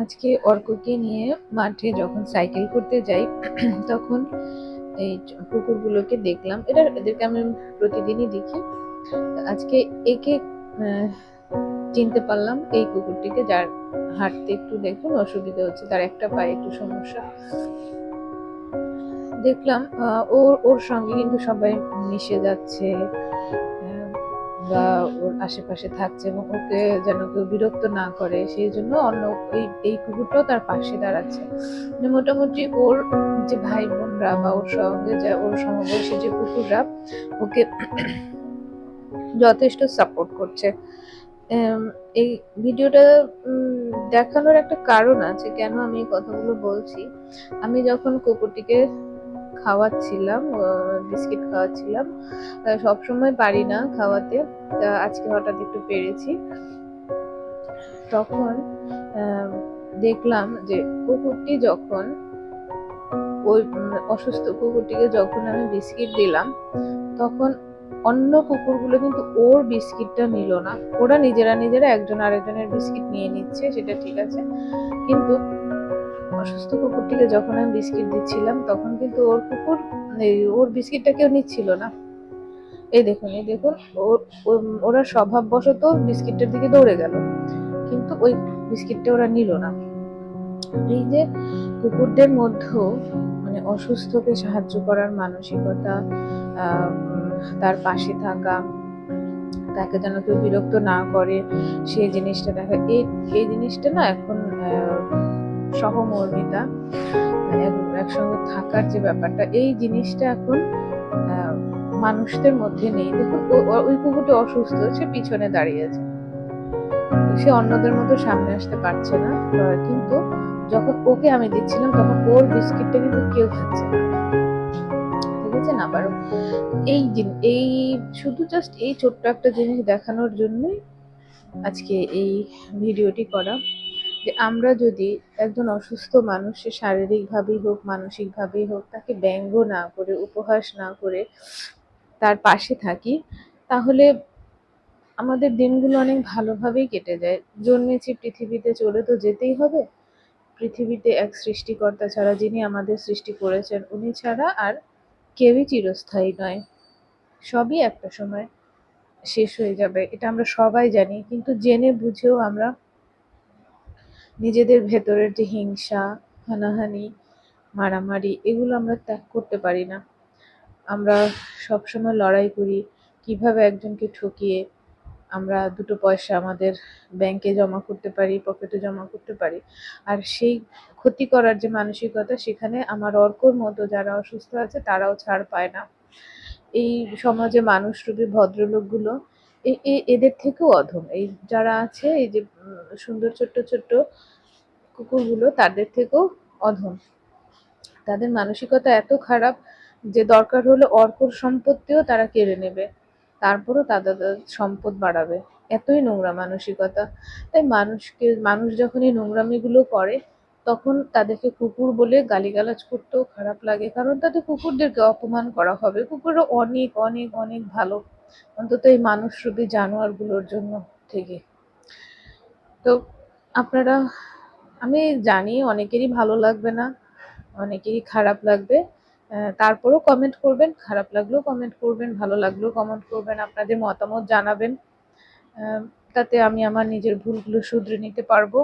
আজকে অর্ককে নিয়ে মাঠে যখন সাইকেল করতে যাই তখন এই কুকুরগুলোকে দেখলাম। এদেরকে আমি প্রতিদিনই দেখি। আজকে একে চিনতে পারলাম, এই কুকুরটিকে, যার হাঁটতে একটু দেখুন অসুবিধা হচ্ছে, তার একটা পায়ে একটু সমস্যা। দেখলাম ওর ওর সঙ্গে কিন্তু সবাই মিশে যাচ্ছে, বা ওর আশেপাশে থাকছে এবং ওকে যেন কেউ বিরক্ত না করে সেই জন্য অন্য এই কুকুরটাও তার পাশে দাঁড়াচ্ছে। মানে মোটামুটি ওর যে ভাই বোনরা বা ওর সঙ্গে ওর সমবয়সী যে কুকুররা ওকে যথেষ্ট সাপোর্ট করছে। এই ভিডিওটা দেখানোর একটা কারণ আছে কেন আমি এই কথাগুলো বলছি। আমি যখন কুকুরটিকে খাওয়াচ্ছিলাম, বিস্কিট খাওয়াচ্ছিলাম, সবসময় পারি না খাওয়াতে, আজকে হঠাৎ একটু পেরেছি। তখন দেখলাম যে কুকুরটি যখন ওই অসুস্থ কুকুরটিকে যখন আমি বিস্কিট দিলাম, তখন অন্য কুকুরগুলো কিন্তু ওর বিস্কিটটা নিল না। ওরা নিজেরা একজন আরেকজনের বিস্কিট নিয়ে নিচ্ছে, সেটা ঠিক আছে, কিন্তু অসুস্থ কুকুরটিকে যখন আমি বিস্কিট দিচ্ছিলাম তখন কিন্তু ওর বিস্কিটটা কেউ নিচ্ছিল না। এই দেখুন ওরা স্বভাববশত বিস্কিটটার দিকে দৌড়ে গেল, কিন্তু ওই বিস্কিটটা ওরা নিল না। এই যে কুকুরদের মধ্যেও মানে অসুস্থকে সাহায্য করার মানসিকতা, তার পাশে থাকা, তাকে যেন কেউ বিরক্ত না করে সেই জিনিসটা দেখা, এই জিনিসটা না এখন সহমর্মিতা, একসঙ্গে থাকার যে ব্যাপারটা, এই জিনিসটা এখন মানুষদের মধ্যে নেই। দেখুন ওই কুকুরটি অসুস্থ, সে পিছনে দাঁড়িয়ে আছে, সে অন্যদের মতো সামনে আসতে পারছে না, কিন্তু যখন ওকে আমি দিচ্ছিলাম তখন ওর বিস্কিটটা কিন্তু কেউ খাচ্ছে না। দেখেছেন? আবারও এই শুধু জাস্ট এই ছোট্ট একটা জিনিস দেখানোর জন্যই আজকে এই ভিডিওটি করা, যে আমরা যদি একজন অসুস্থ মানুষ, সে শারীরিকভাবেই হোক মানসিকভাবেই হোক, তাকে ব্যঙ্গ না করে, উপহাস না করে তার পাশে থাকি, তাহলে আমাদের দিনগুলো অনেক ভালোভাবেই কেটে যায়। জন্মেছি পৃথিবীতে, চলে তো যেতেই হবে। পৃথিবীতে এক সৃষ্টিকর্তা ছাড়া, যিনি আমাদের সৃষ্টি করেছেন, উনি ছাড়া আর কেউই চিরস্থায়ী নয়। সবই একটা সময় শেষ হয়ে যাবে, এটা আমরা সবাই জানি, কিন্তু জেনে বুঝেও আমরা নিজেদের ভেতরের যে হিংসা, হানাহানি, মারামারি, এগুলো আমরা ত্যাগ করতে পারি না। আমরা সবসময় লড়াই করি কিভাবে একজনকে ঠকিয়ে আমরা দুটো পয়সা আমাদের ব্যাংকে জমা করতে পারি, পকেটে জমা করতে পারি। আর সেই ক্ষতি করার যে মানসিকতা, সেখানে আমার অর্কর মতো যারা অসুস্থ আছে তারাও ছাড় পায় না। এই সমাজে মানুষরূপী ভদ্রলোকগুলো এদের থেকেও অধম। এই যারা আছে, এই যে সুন্দর ছোট্ট ছোট্ট কুকুরগুলো, তাদের থেকেও অধম। তাদের মানসিকতা এত খারাপ যে দরকার হলে অর্কর সম্পত্তিও তারা কেড়ে নেবে, তারপরও তাদের সম্পদ বাড়াবে। এতই নোংরা মানসিকতা। তাই মানুষ যখন এই নোংরামিগুলো করে, তখন তাদেরকে কুকুর বলে গালিগালাজ করতেও খারাপ লাগে, কারণ তাদের কুকুরদেরকে অপমান করা হবে। কুকুররা অনেক অনেক অনেক ভালো, অন্তত এই মানুষরূপী জানোয়ারগুলোর জন্য থেকে। তো আপনারা, আমি জানি অনেকেরই ভালো লাগবে না, অনেকেরই খারাপ লাগবে, তারপরেও কমেন্ট করবেন, খারাপ লাগলেও কমেন্ট করবেন, ভালো লাগলেও কমেন্ট করবেন, আপনাদের মতামত জানাবেন। তাতে আমি আমার নিজের ভুলগুলো শুধরে নিতে পারবো।